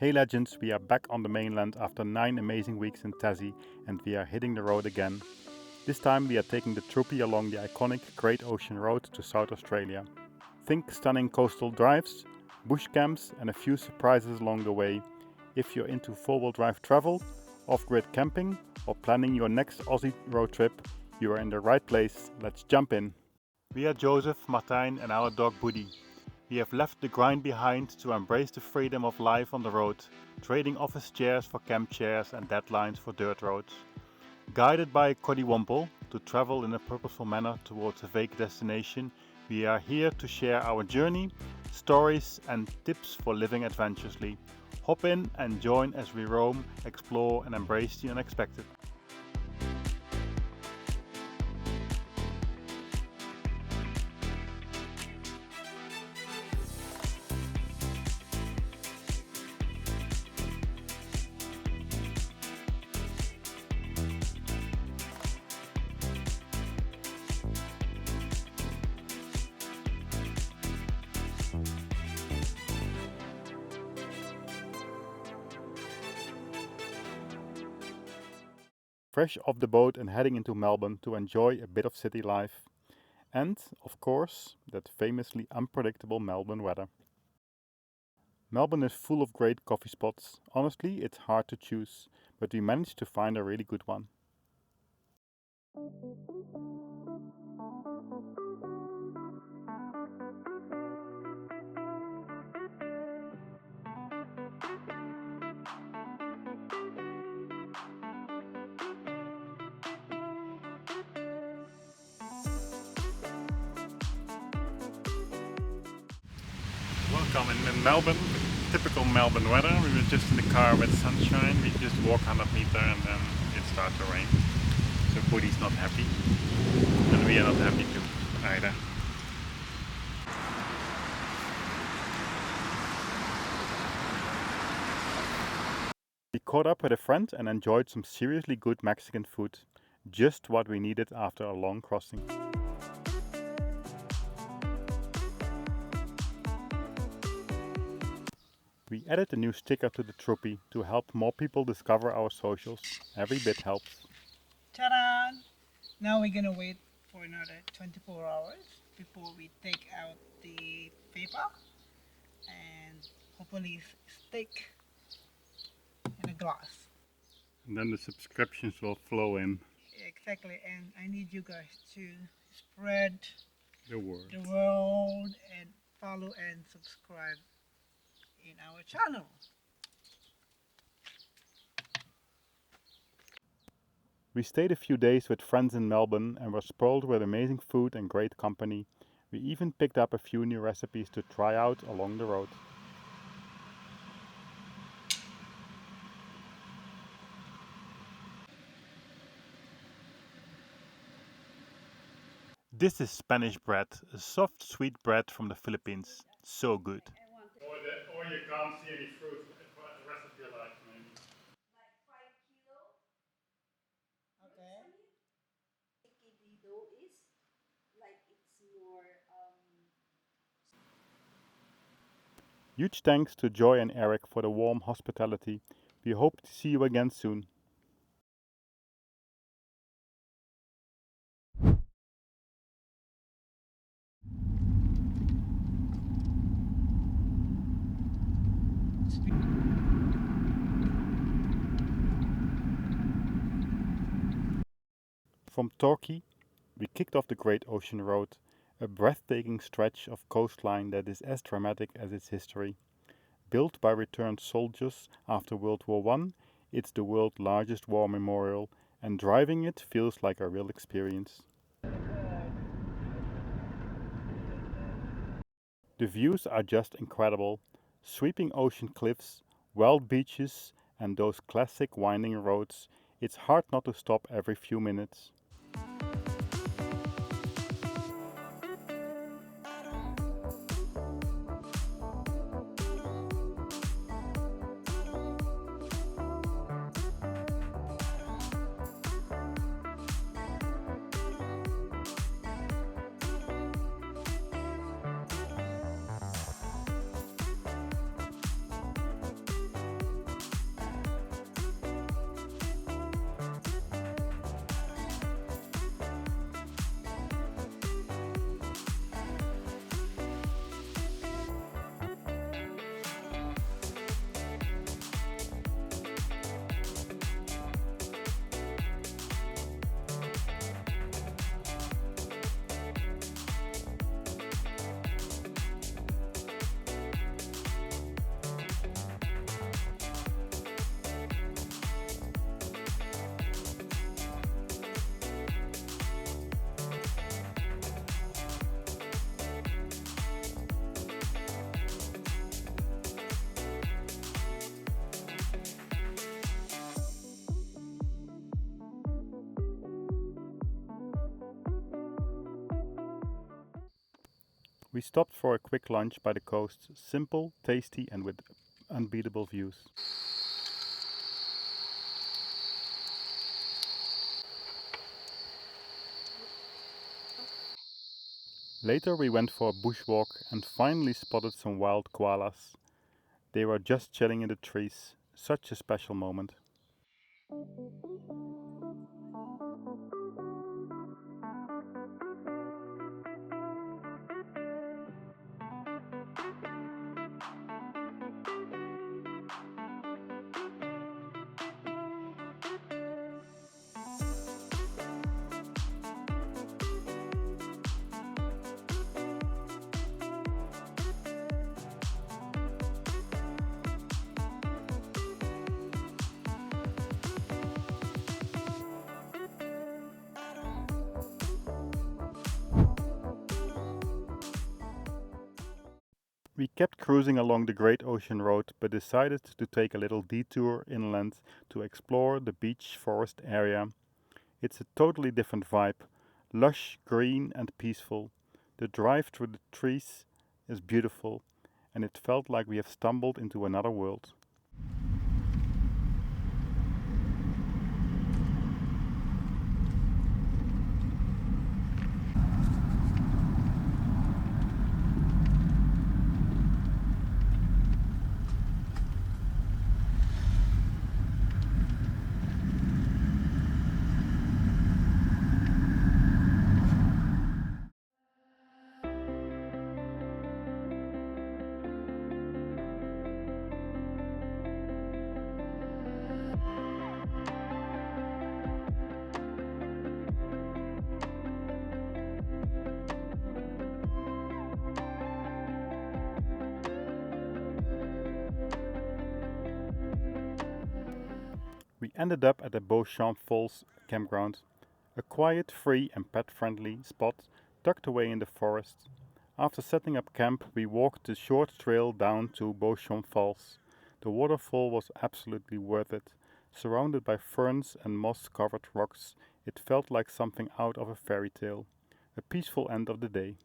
Hey legends, we are back on the mainland after 9 amazing weeks in Tassie and we are hitting the road again. This time we are taking the Troopy along the iconic Great Ocean Road to South Australia. Think stunning coastal drives, bush camps and a few surprises along the way. If you're into four-wheel drive travel, off-grid camping or planning your next Aussie road trip, you are in the right place. Let's jump in. We are Joseph, Martijn and our dog Bouddi. We have left the grind behind to embrace the freedom of life on the road, trading office chairs for camp chairs and deadlines for dirt roads. Guided by �𝐸𝐸 to travel in a purposeful manner towards a vague destination, we are here to share our journey, stories and tips for living adventurously. Hop in and join as we roam, explore and embrace the unexpected. Fresh off the boat and heading into Melbourne to enjoy a bit of city life. And, of course, that famously unpredictable Melbourne weather. Melbourne is full of great coffee spots. Honestly, it's hard to choose, but we managed to find a really good one. Welcome in Melbourne, typical Melbourne weather. We were just in the car with sunshine. We just walk 100 meters and then it starts to rain. So Bouddi's not happy and we are not happy too either. We caught up with a friend and enjoyed some seriously good Mexican food. Just what we needed after a long crossing. We added a new sticker to the Troopy to help more people discover our socials. Every bit helps. Ta-da! Now we're gonna wait for another 24 hours before we take out the paper and hopefully stick in a glass. And then the subscriptions will flow in. Exactly, and I need you guys to spread The word. And follow and subscribe in our channel. We stayed a few days with friends in Melbourne and were spoiled with amazing food and great company. We even picked up a few new recipes to try out along the road. This is Spanish bread, a soft sweet bread from the Philippines. So good. Or you can't see any fruit for the rest of your life, maybe. Like 5 kilo. Okay. The dough is like it's more Huge thanks to Joy and Eric for the warm hospitality. We hope to see you again soon. From Torquay, we kicked off the Great Ocean Road, a breathtaking stretch of coastline that is as dramatic as its history. Built by returned soldiers after World War I, it's the world's largest war memorial, and driving it feels like a real experience. The views are just incredible. Sweeping ocean cliffs, wild beaches, and those classic winding roads. It's hard not to stop every few minutes. We stopped for a quick lunch by the coast, simple, tasty and with unbeatable views. Later we went for a bushwalk and finally spotted some wild koalas. They were just chilling in the trees, such a special moment. We kept cruising along the Great Ocean Road but decided to take a little detour inland to explore the beach forest area. It's a totally different vibe, lush, green and peaceful. The drive through the trees is beautiful and it felt like we have stumbled into another world. We ended up at the Beauchamp Falls campground, a quiet, free and pet-friendly spot tucked away in the forest. After setting up camp, we walked the short trail down to Beauchamp Falls. The waterfall was absolutely worth it. Surrounded by ferns and moss-covered rocks, it felt like something out of a fairy tale. A peaceful end of the day.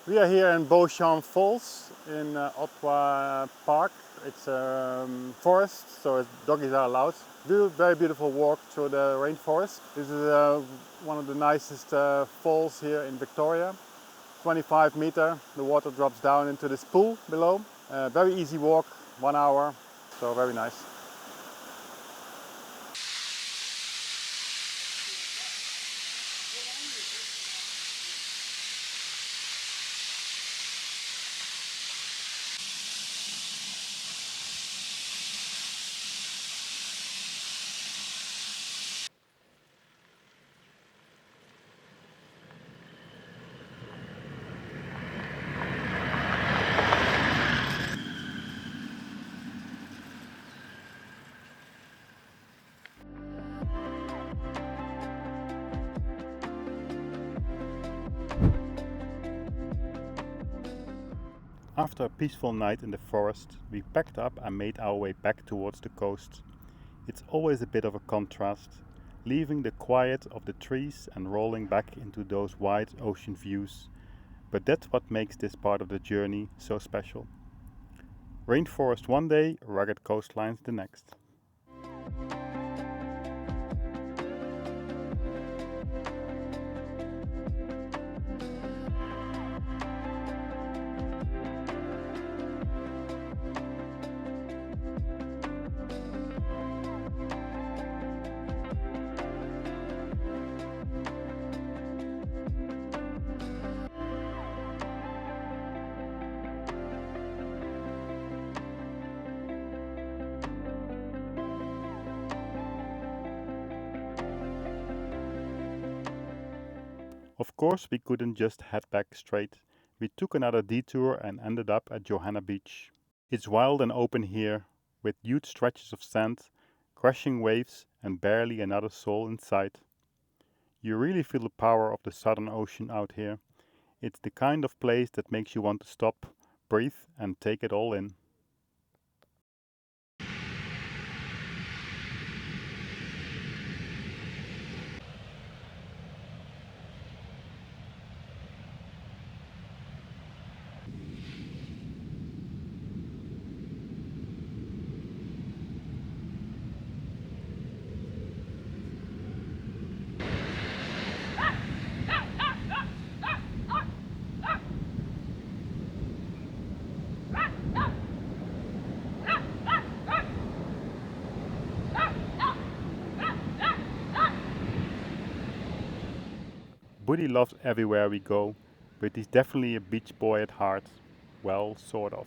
We are here in Beauchamp Falls in Ottawa Park. It's a forest, so doggies are allowed. Very beautiful walk through the rainforest. This is one of the nicest falls here in Victoria. 25 meter, the water drops down into this pool below. Very easy walk, 1 hour, so very nice. After a peaceful night in the forest, we packed up and made our way back towards the coast. It's always a bit of a contrast, leaving the quiet of the trees and rolling back into those wide ocean views. But that's what makes this part of the journey so special. Rainforest one day, rugged coastlines the next. course, we couldn't just head back straight. We took another detour and ended up at Johanna Beach. It's wild and open here, with huge stretches of sand, crashing waves, and barely another soul in sight. You really feel the power of the Southern Ocean out here. It's the kind of place that makes you want to stop, breathe, and take it all in. Bouddi loves everywhere we go, but he's definitely a beach boy at heart. Well, sort of.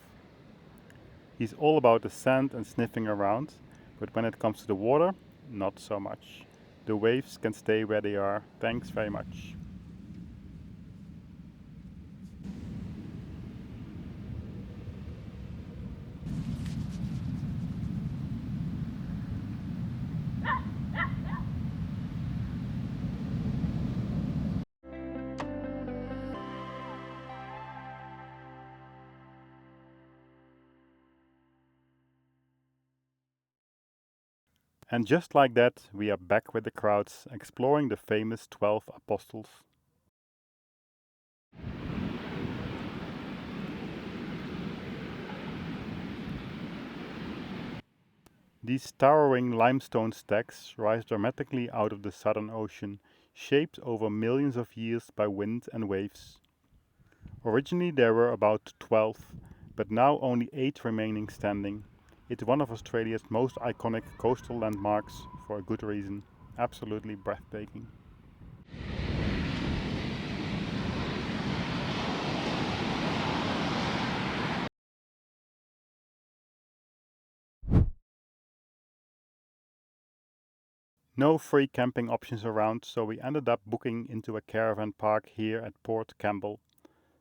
He's all about the sand and sniffing around, but when it comes to the water, not so much. The waves can stay where they are, thanks very much. And just like that, we are back with the crowds, exploring the famous 12 apostles. These towering limestone stacks rise dramatically out of the Southern Ocean, shaped over millions of years by wind and waves. Originally there were about 12, but now only 8 remaining standing. It's one of Australia's most iconic coastal landmarks for a good reason. Absolutely breathtaking. No free camping options around, so we ended up booking into a caravan park here at Port Campbell.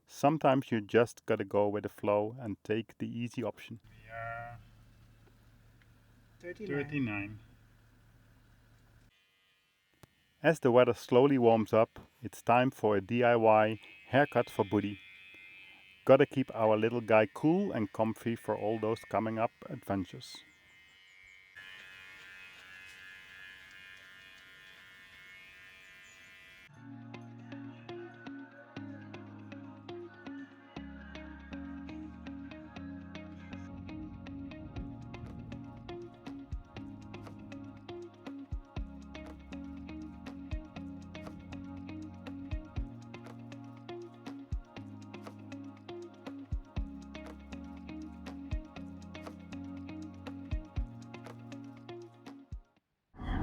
Sometimes you just gotta go with the flow and take the easy option. We are 39. As the weather slowly warms up, it's time for a DIY haircut for Bouddi. Gotta keep our little guy cool and comfy for all those coming up adventures.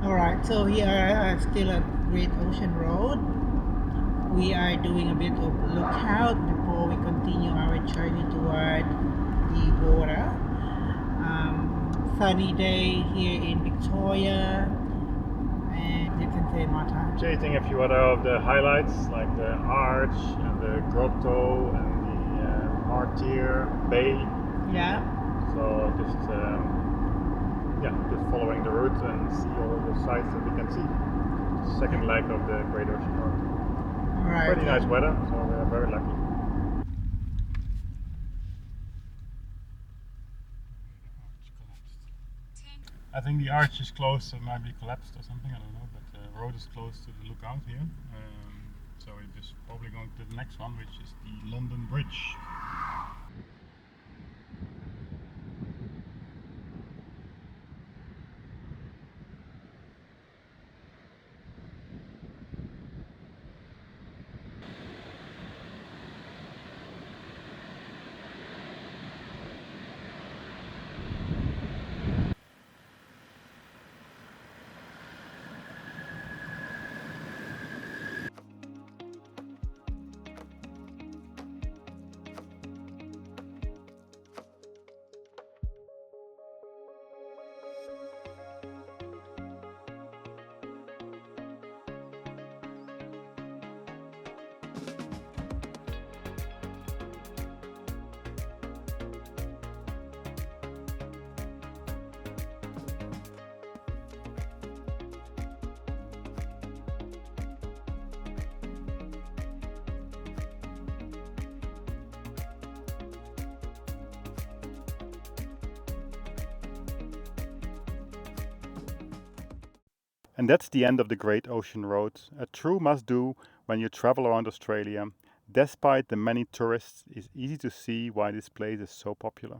Alright, so here are still at Great Ocean Road. We are doing a bit of lookout before we continue our journey toward the water. Sunny day here in Victoria, and you can say more time. Chasing a few other of the highlights like the arch and the grotto and the Martyr Bay. Yeah. So just following the route and see all the sights that we can see. Second leg of the Great Ocean Road. Right. Pretty nice weather, so we are very lucky. I think the arch is closed, so it might be collapsed or something, I don't know, but the road is closed to the lookout here. So we're just probably going to the next one, which is the London Bridge. And that's the end of the Great Ocean Road, a true must-do when you travel around Australia. Despite the many tourists, it's easy to see why this place is so popular.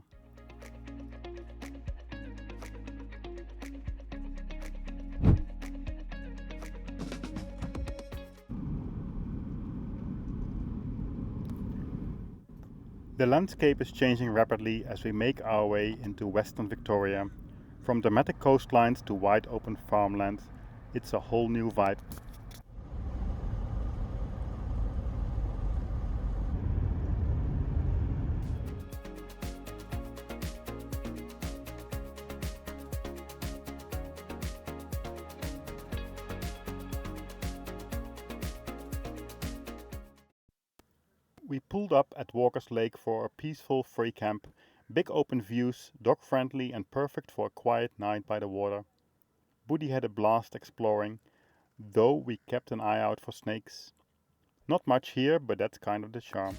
The landscape is changing rapidly as we make our way into Western Victoria. From dramatic coastlines to wide open farmland, it's a whole new vibe. We pulled up at Walker's Lake for a peaceful free camp, big open views, dog friendly and perfect for a quiet night by the water. Bouddi had a blast exploring, though we kept an eye out for snakes. Not much here, but that's kind of the charm.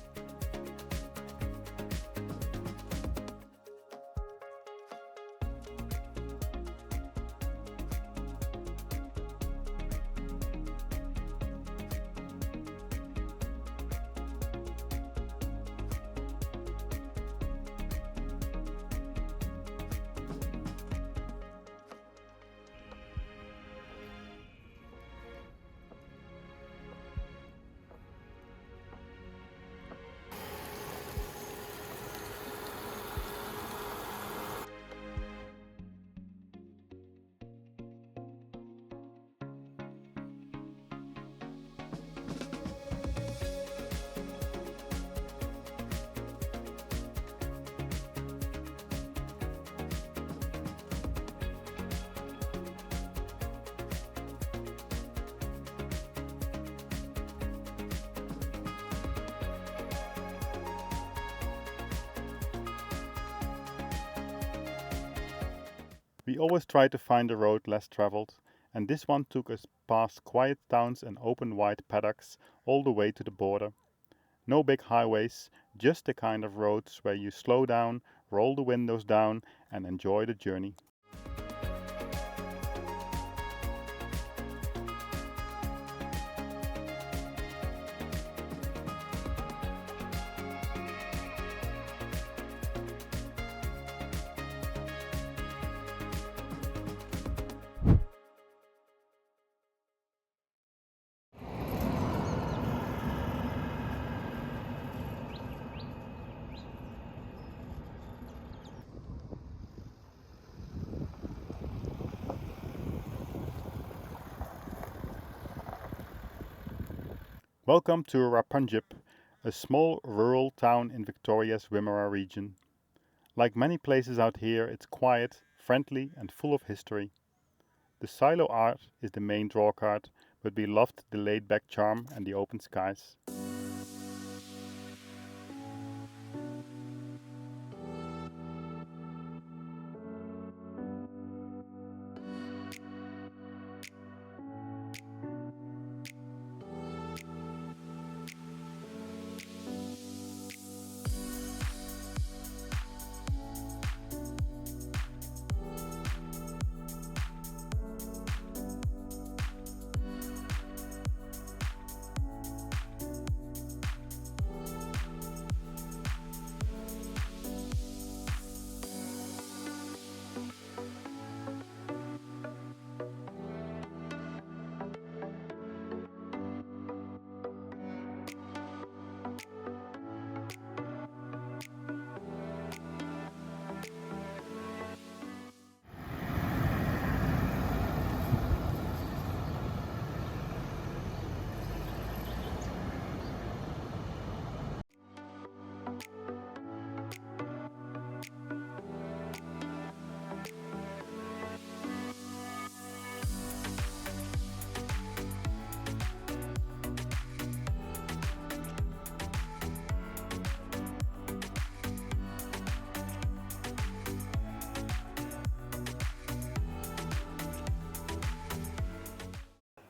We always try to find a road less traveled, and this one took us past quiet towns and open wide paddocks all the way to the border. No big highways, just the kind of roads where you slow down, roll the windows down and enjoy the journey. Welcome to Rapunjip, a small rural town in Victoria's Wimmera region. Like many places out here, it's quiet, friendly and full of history. The silo art is the main drawcard, but we loved the laid-back charm and the open skies.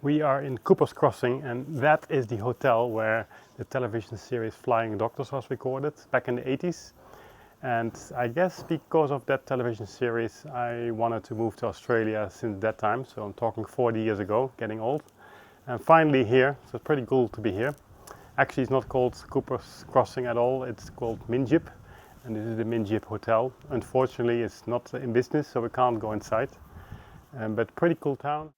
We are in Cooper's Crossing, and that is the hotel where the television series Flying Doctors was recorded back in the 80s. And I guess because of that television series, I wanted to move to Australia since that time. So I'm talking 40 years ago, getting old. And finally here, so it's pretty cool to be here. Actually, it's not called Cooper's Crossing at all. It's called Minjip, and this is the Minjip Hotel. Unfortunately, it's not in business, so we can't go inside. But pretty cool town.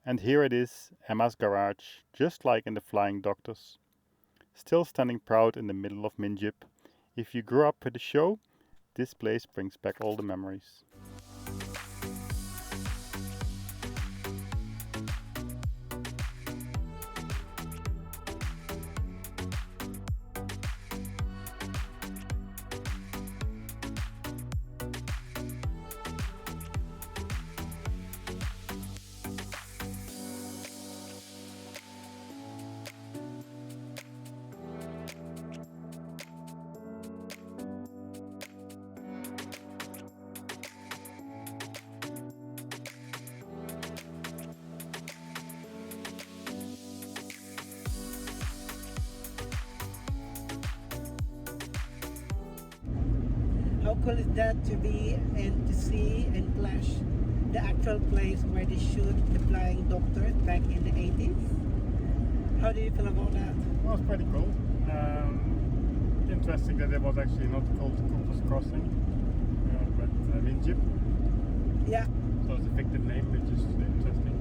And here it is, Emma's garage, just like in the Flying Doctors. Still standing proud in the middle of Minjip. If you grew up with the show, this place brings back all the memories. How cool is that to be and to see and flash the actual place where they shoot the Flying Doctors back in the 80s? How do you feel about that? Well, it's pretty cool. Interesting that it was actually not called Cooper's Crossing, but Minjip. Yeah. So it's a fictive name, which is interesting.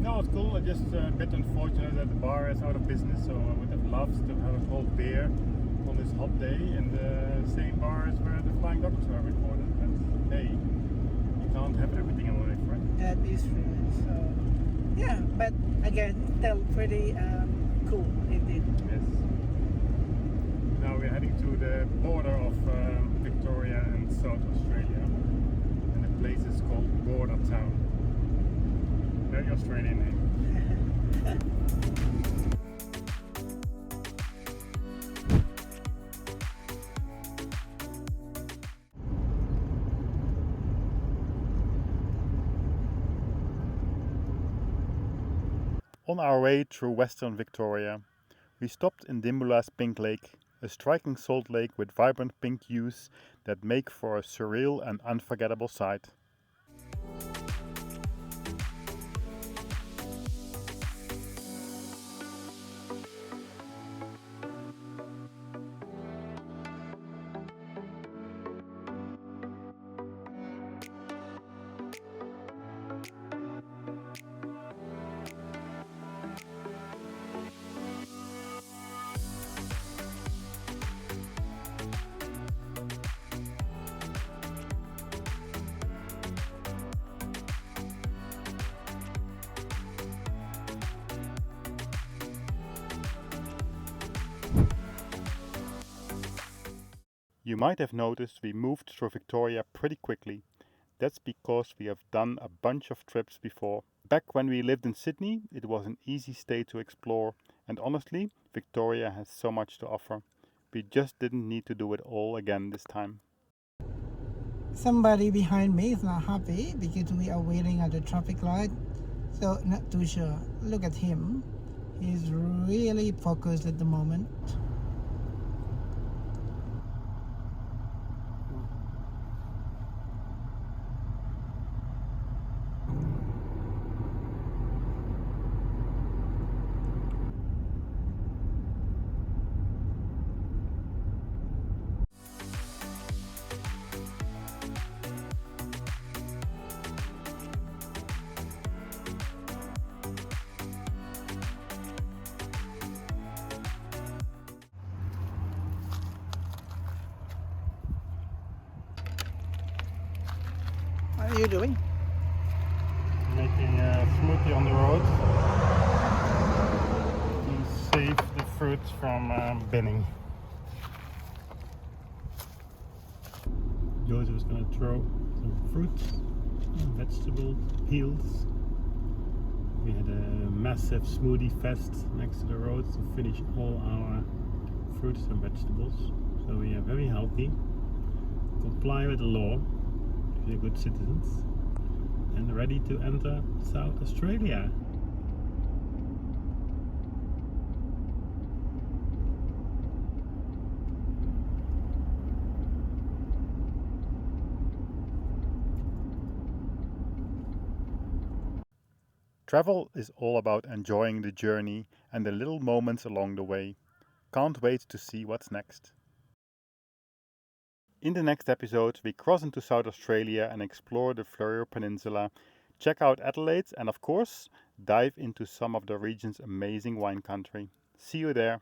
No, it's cool. It's just a bit unfortunate that the bar is out of business, so I would have loved to have a cold beer on this hot day in the same bar as where the Flying Doctors were recorded. But hey, you can't have everything in life, right? That is true. So, yeah, but again, still pretty cool indeed. Yes. Now we're heading to the border of Victoria and South Australia, and the place is called Border Town. Very Australian name. On our way through Western Victoria, we stopped in Dimbula's Pink Lake, a striking salt lake with vibrant pink hues that make for a surreal and unforgettable sight. You might have noticed we moved through Victoria pretty quickly. That's because we have done a bunch of trips before. Back when we lived in Sydney, it was an easy state to explore, and honestly, Victoria has so much to offer. We just didn't need to do it all again this time. Somebody behind me is not happy because we are waiting at the traffic light, so not too sure. Look at him. He's really focused at the moment. What are you doing? Making a smoothie on the road to save the fruits from binning. Joseph is going to throw some fruits, vegetable peels. We had a massive smoothie fest next to the road to finish all our fruits and vegetables. So we are very healthy, comply with the law, we're good citizens, and ready to enter South Australia. Travel is all about enjoying the journey and the little moments along the way. Can't wait to see what's next. In the next episode, we cross into South Australia and explore the Fleurieu Peninsula, check out Adelaide, and of course, dive into some of the region's amazing wine country. See you there!